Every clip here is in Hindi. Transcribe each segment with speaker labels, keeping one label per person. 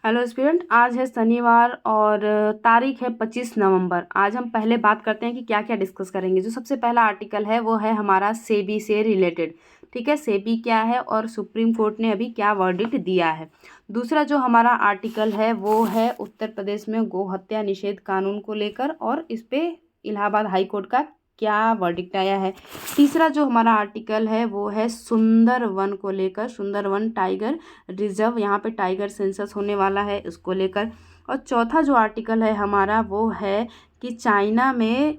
Speaker 1: हेलो स्टूडेंट, आज है शनिवार और तारीख है 25 नवंबर। आज हम पहले बात करते हैं कि क्या क्या डिस्कस करेंगे। जो सबसे पहला आर्टिकल है वो है हमारा सेबी से रिलेटेड। ठीक है, सेबी क्या है और सुप्रीम कोर्ट ने अभी क्या वर्डिक्ट दिया है। दूसरा जो हमारा आर्टिकल है वो है उत्तर प्रदेश में गौ हत्या निषेध कानून को लेकर, और इस पे इलाहाबाद हाई कोर्ट का क्या वर्डिक्ट आया है। तीसरा जो हमारा आर्टिकल है वो है सुंदरवन को लेकर, सुंदरवन टाइगर रिजर्व, यहाँ पे टाइगर सेंसस होने वाला है, उसको लेकर। और चौथा जो आर्टिकल है हमारा वो है कि चाइना में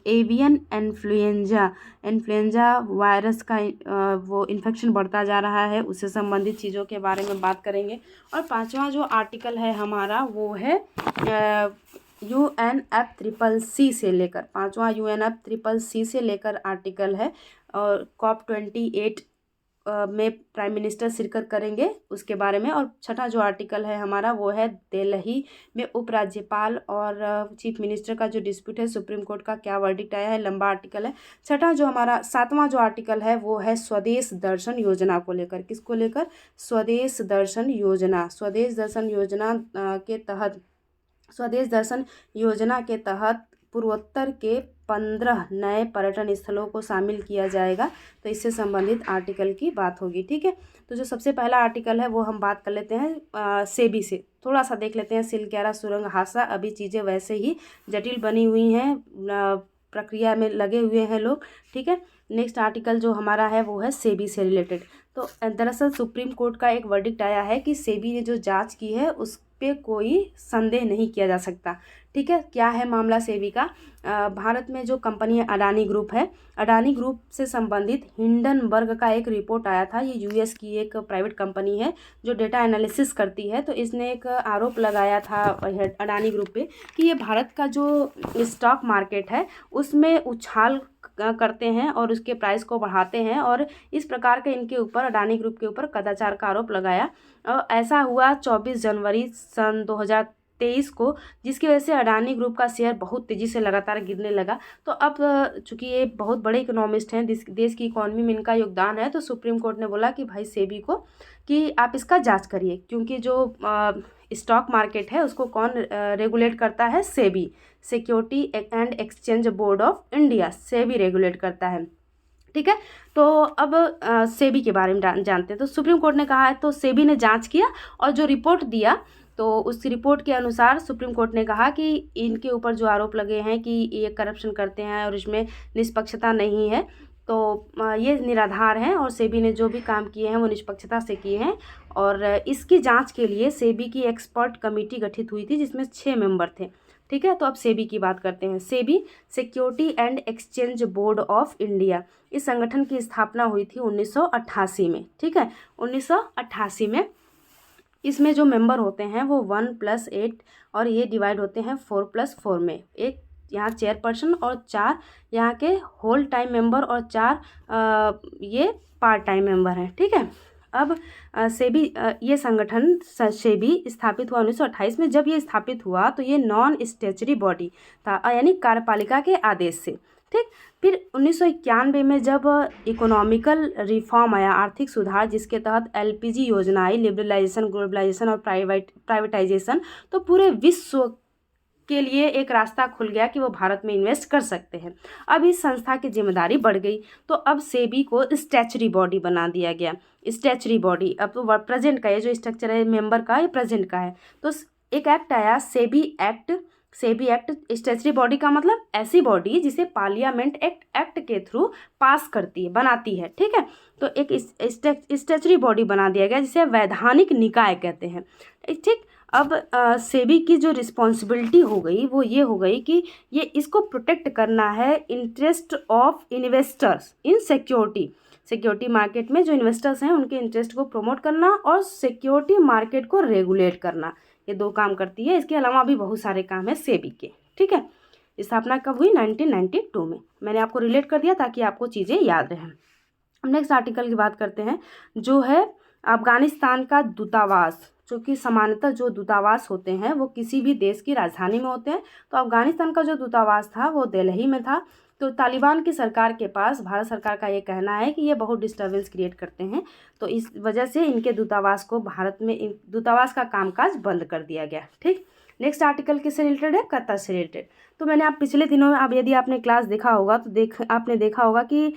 Speaker 1: एवियन इन्फ्लुएंजा वायरस का वो इन्फेक्शन बढ़ता जा रहा है, उससे संबंधित चीज़ों के बारे में बात करेंगे। और पांचवा जो आर्टिकल है हमारा वो है UNFCCC से लेकर, पांचवा UNFCCC से लेकर आर्टिकल है। और COP28 में प्राइम मिनिस्टर शिरकत करेंगे उसके बारे में। और छठा जो आर्टिकल है हमारा वो है दिल्ली में उपराज्यपाल और चीफ मिनिस्टर का जो डिस्प्यूट है, सुप्रीम कोर्ट का क्या वर्डिक्ट आया है, लंबा आर्टिकल है। छठा जो हमारा सातवां जो आर्टिकल है वो है स्वदेश दर्शन योजना को लेकर। किसको लेकर? स्वदेश दर्शन योजना। स्वदेश दर्शन योजना के तहत, स्वदेश दर्शन योजना के तहत पूर्वोत्तर के 15 नए पर्यटन स्थलों को शामिल किया जाएगा। तो इससे संबंधित आर्टिकल की बात होगी। ठीक है, तो जो सबसे पहला आर्टिकल है वो हम बात कर लेते हैं सेबी से। थोड़ा सा देख लेते हैं। सिलक्यारा सुरंग हादसा, अभी चीज़ें वैसे ही जटिल बनी हुई हैं, प्रक्रिया में लगे हुए हैं लोग। ठीक है, नेक्स्ट आर्टिकल जो हमारा है वो है सेबी से रिलेटेड। तो दरअसल सुप्रीम कोर्ट का एक वर्डिक्ट आया है कि सेबी ने जो जांच की है उस पे कोई संदेह नहीं किया जा सकता। ठीक है, क्या है मामला सेबी का? भारत में जो कंपनी अडानी ग्रुप है, अडानी ग्रुप से संबंधित हिंडनबर्ग का एक रिपोर्ट आया था। ये यूएस की एक प्राइवेट कंपनी है जो डेटा एनालिसिस करती है। तो इसने एक आरोप लगाया था अडानी ग्रुप पे कि ये भारत का जो स्टॉक मार्केट है उसमें उछाल करते हैं और उसके प्राइस को बढ़ाते हैं, और इस प्रकार के इनके ऊपर, अडानी ग्रुप के ऊपर कदाचार का आरोप लगाया। ऐसा हुआ 24 जनवरी सन 2023 को, जिसकी वजह से अडानी ग्रुप का शेयर बहुत तेज़ी से लगातार गिरने लगा। तो अब चूंकि ये बहुत बड़े इकोनॉमिस्ट हैं, देश की इकोनॉमी में इनका योगदान है, तो सुप्रीम कोर्ट ने बोला कि भाई सेबी को कि आप इसका जांच करिए, क्योंकि जो स्टॉक मार्केट है उसको कौन रेगुलेट करता है? SEBI, security and exchange board of India, SEBI regulate करता है। ठीक है, तो अब सेबी के बारे में जानते हैं। तो सुप्रीम कोर्ट ने कहा है, तो सेबी ने जांच किया और जो रिपोर्ट दिया, तो उस रिपोर्ट के अनुसार सुप्रीम कोर्ट ने कहा कि इनके ऊपर जो आरोप लगे हैं कि ये करप्शन करते हैं और इसमें निष्पक्षता नहीं है, तो ये निराधार हैं, और सेबी ने जो भी काम किए हैं वो निष्पक्षता से किए हैं। और इसकी जांच के लिए सेबी की एक्सपर्ट कमेटी गठित हुई थी जिसमें 6 मेंबर थे। ठीक है, तो अब सेबी की बात करते हैं। SEBI, security and exchange board of India, इस संगठन की स्थापना हुई थी 1988 में। ठीक है, 1988 में। इसमें जो मेंबर होते हैं वो 1+8, और ये डिवाइड होते हैं 4+4 में। एक यहाँ चेयरपर्सन और 4 यहाँ के होल टाइम मेंबर और 4 ये पार्ट टाइम मेंबर हैं। ठीक है, अब सेबी, ये संगठन सेबी स्थापित हुआ 1928 में। जब ये स्थापित हुआ तो ये नॉन स्टैच्यूटरी बॉडी था, यानी कार्यपालिका के आदेश से। ठीक, फिर 1991 में जब इकोनॉमिकल रिफॉर्म आया, आर्थिक सुधार, जिसके तहत एलपीजी योजना आई, लिबरलाइजेशन, ग्लोबलाइजेशन और प्राइवेटाइजेशन, तो पूरे विश्व के लिए एक रास्ता खुल गया कि वो भारत में इन्वेस्ट कर सकते हैं। अब इस संस्था की जिम्मेदारी बढ़ गई, तो अब सेबी को स्टैच्यूटरी बॉडी बना दिया गया। स्टैच्यूटरी बॉडी, अब तो प्रेजेंट का ये जो स्ट्रक्चर है मेंबर का, ये प्रेजेंट का है। तो एक एक्ट आया, SEBI act. SEBI act, statutory body का मतलब ऐसी बॉडी जिसे पार्लियामेंट एक्ट के थ्रू पास करती है, बनाती है। ठीक है, तो एक स्टैच्यूटरी बॉडी बना दिया गया जिसे वैधानिक निकाय कहते हैं। ठीक, अब सेबी की जो रिस्पॉन्सिबिलिटी हो गई वो ये हो गई कि ये इसको प्रोटेक्ट करना है interest of investors in security market में जो इन्वेस्टर्स हैं उनके इंटरेस्ट को प्रमोट करना और सिक्योरिटी मार्केट को रेगुलेट करना, ये 2 काम करती है। इसके अलावा भी बहुत सारे काम है सेबी के। ठीक है, स्थापना कब हुई? 1992 में। मैंने आपको रिलेट कर दिया ताकि आपको चीज़ें याद रहें। अब नेक्स्ट आर्टिकल की बात करते हैं, जो है अफगानिस्तान का दूतावास। चूँकि सामान्यतः जो दूतावास होते हैं वो किसी भी देश की राजधानी में होते हैं, तो अफगानिस्तान का जो दूतावास था वो दिल्ली में था। तो तालिबान की सरकार के पास भारत सरकार का ये कहना है कि ये बहुत डिस्टर्बेंस क्रिएट करते हैं, तो इस वजह से इनके दूतावास को भारत में दूतावास का कामकाज बंद कर दिया गया। ठीक, नेक्स्ट आर्टिकल किससे रिलेटेड है? कतर से रिलेटेड। तो मैंने आप पिछले दिनों में, अब यदि आपने क्लास देखा होगा तो आपने देखा होगा कि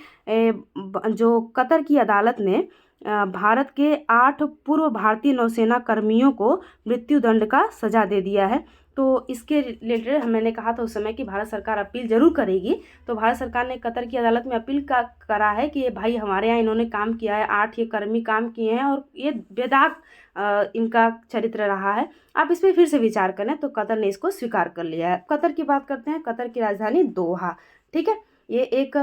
Speaker 1: जो कतर की अदालत ने भारत के 8 पूर्व भारतीय नौसेना कर्मियों को मृत्युदंड का सजा दे दिया है। तो इसके रिलेटेड मैंने कहा था उस समय कि भारत सरकार अपील जरूर करेगी। तो भारत सरकार ने कतर की अदालत में अपील करा है कि ये भाई हमारे यहाँ इन्होंने काम किया है, 8 ये कर्मी काम किए हैं और ये बेदाग इनका चरित्र रहा है, आप इस पर फिर से विचार करें। तो कतर ने इसको स्वीकार कर लिया है। कतर की बात करते हैं। कतर की राजधानी दोहा। ठीक है, ये एक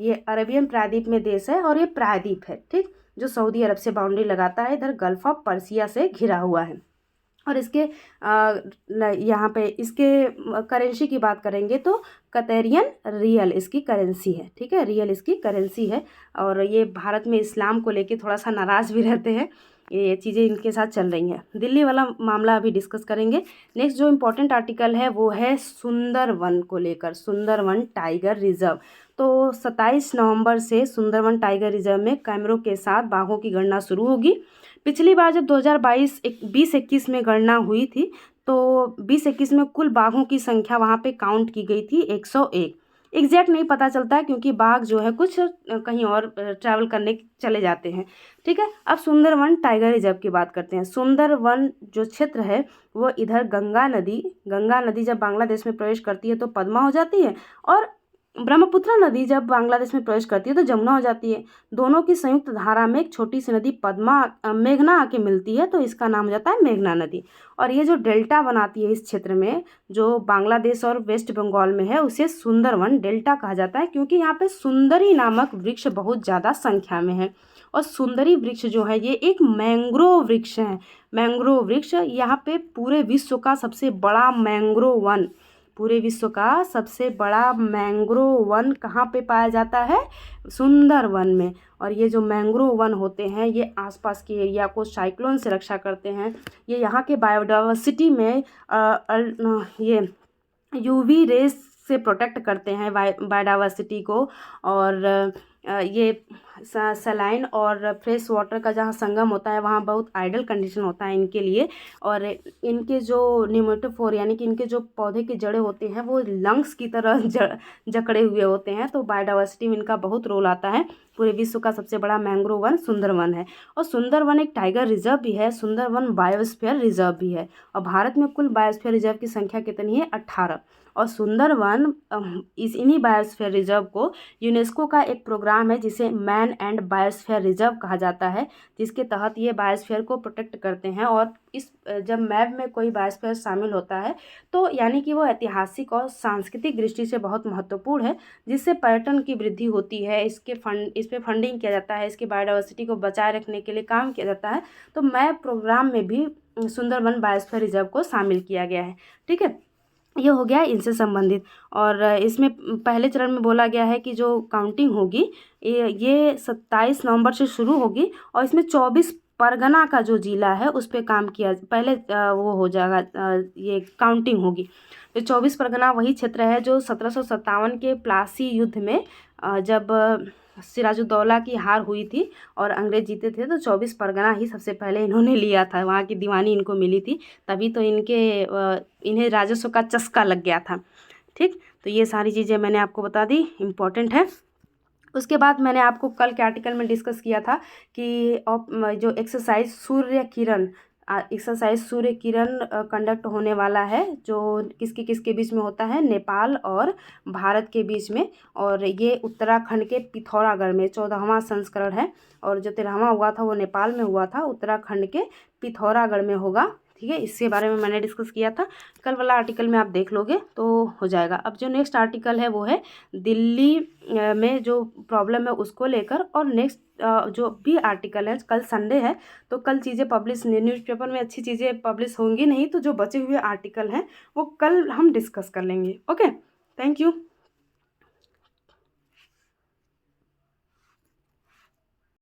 Speaker 1: ये अरबियन प्रायद्वीप में देश है और ये प्रायद्वीप है, ठीक, जो सऊदी अरब से बाउंड्री लगाता है, इधर गल्फ ऑफ पर्सिया से घिरा हुआ है। और इसके यहाँ पे इसके करेंसी की बात करेंगे तो कतरियन रियल इसकी करेंसी है। ठीक है, रियल इसकी करेंसी है। और ये भारत में इस्लाम को लेके थोड़ा सा नाराज़ भी रहते हैं, ये चीज़ें इनके साथ चल रही हैं। दिल्ली वाला मामला अभी डिस्कस करेंगे। नेक्स्ट जो इम्पोर्टेंट आर्टिकल है वो है सुंदरवन को लेकर, सुंदरवन टाइगर रिजर्व। तो 27 नवंबर से सुंदरवन टाइगर रिजर्व में कैमरों के साथ बाघों की गणना शुरू होगी। पिछली बार जब 2020-21 में गणना हुई थी तो 20-21 में कुल बाघों की संख्या वहाँ पे काउंट की गई थी 101। एग्जैक्ट नहीं पता चलता है क्योंकि बाघ जो है कुछ कहीं और ट्रैवल करने चले जाते हैं। ठीक है, अब सुंदरवन टाइगर रिजर्व की बात करते हैं। सुंदरवन जो क्षेत्र है वो इधर गंगा नदी जब बांग्लादेश में प्रवेश करती है तो पद्मा हो जाती है, और ब्रह्मपुत्र नदी जब बांग्लादेश में प्रवेश करती है तो जमुना हो जाती है। दोनों की संयुक्त धारा में एक छोटी सी नदी मेघना आके मिलती है, तो इसका नाम हो जाता है मेघना नदी। और ये जो डेल्टा बनाती है इस क्षेत्र में, जो बांग्लादेश और वेस्ट बंगाल में है, उसे सुंदरवन डेल्टा कहा जाता है क्योंकि यहाँ पे सुंदरी नामक वृक्ष बहुत ज़्यादा संख्या में है। और सुंदरी वृक्ष जो है ये एक मैंग्रोव वृक्ष है। मैंग्रोव वृक्ष यहाँ पे पूरे विश्व का सबसे बड़ा मैंग्रोव वन, पूरे विश्व का सबसे बड़ा मैंग्रोव वन कहाँ पे पाया जाता है? सुंदरवन में। और ये जो मैंग्रोव वन होते हैं ये आसपास के एरिया को साइक्लोन से रक्षा करते हैं। ये यहाँ के बायोडाइवर्सिटी में ये यूवी रेस से प्रोटेक्ट करते हैं बायोडाइवर्सिटी को। और ये सलाइन और फ्रेश वाटर का जहाँ संगम होता है वहाँ बहुत आइडल कंडीशन होता है इनके लिए। और इनके जो निमेटोफोर यानी कि इनके जो पौधे के जड़ें होते हैं वो लंग्स की तरह जकड़े हुए होते हैं, तो बायोडाइवर्सिटी में इनका बहुत रोल आता है। पूरे विश्व का सबसे बड़ा मैंग्रोव वन सुंदरवन है। और सुंदरवन एक टाइगर रिजर्व भी है, सुंदरवन बायोस्फीयर रिजर्व भी है। और भारत में कुल बायोस्फीयर रिजर्व की संख्या कितनी है? 18। और सुंदरवन इन्हीं बायोस्फीयर रिजर्व को यूनेस्को का एक प्रोग्राम है जिसे मैन एंड बायोस्फीयर रिजर्व कहा जाता है, जिसके तहत ये बायोस्फीयर को प्रोटेक्ट करते हैं। और इस जब मैप में कोई बायोस्फीयर शामिल होता है तो यानी कि वो ऐतिहासिक और सांस्कृतिक दृष्टि से बहुत महत्वपूर्ण है, जिससे पर्यटन की वृद्धि होती है। इस पर फंडिंग किया जाता है, इसकी बायोडाइवर्सिटी को बचाए रखने के लिए काम किया जाता है। तो मैप प्रोग्राम में भी सुंदरवन बायोस्फीयर रिजर्व को शामिल किया गया है। ठीक है, ये हो गया इनसे संबंधित। और इसमें पहले चरण में बोला गया है कि जो काउंटिंग होगी ये 27 नवंबर से शुरू होगी और इसमें 24 परगना का जो जिला है उस पर काम किया पहले वो हो जाएगा, ये काउंटिंग होगी। तो 24 परगना वही क्षेत्र है जो 1757 के प्लासी युद्ध में जब सिराजुद्दौला की हार हुई थी और अंग्रेज जीते थे तो 24 परगना ही सबसे पहले इन्होंने लिया था, वहाँ की दीवानी इनको मिली थी, तभी तो इन्हें राजस्व का चस्का लग गया था। ठीक, तो ये सारी चीज़ें मैंने आपको बता दी, इम्पोर्टेंट है। उसके बाद मैंने आपको कल के आर्टिकल में डिस्कस किया था कि जो एक्सरसाइज सूर्य किरण कंडक्ट होने वाला है, जो किसके बीच में होता है? नेपाल और भारत के बीच में। और ये उत्तराखंड के पिथौरागढ़ में 14वां संस्करण है, और जो 13वां हुआ था वो नेपाल में हुआ था, उत्तराखंड के पिथौरागढ़ में होगा। ठीक है, इसके बारे में मैंने डिस्कस किया था, कल वाला आर्टिकल में आप देख लोगे तो हो जाएगा। अब जो नेक्स्ट आर्टिकल है वो है दिल्ली में जो प्रॉब्लम है उसको लेकर। और नेक्स्ट जो भी आर्टिकल है, कल संडे है तो कल चीज़ें पब्लिश न्यूज़पेपर में अच्छी चीज़ें पब्लिश होंगी नहीं, तो जो बचे हुए आर्टिकल हैं वो कल हम डिस्कस कर लेंगे। Okay, thank you.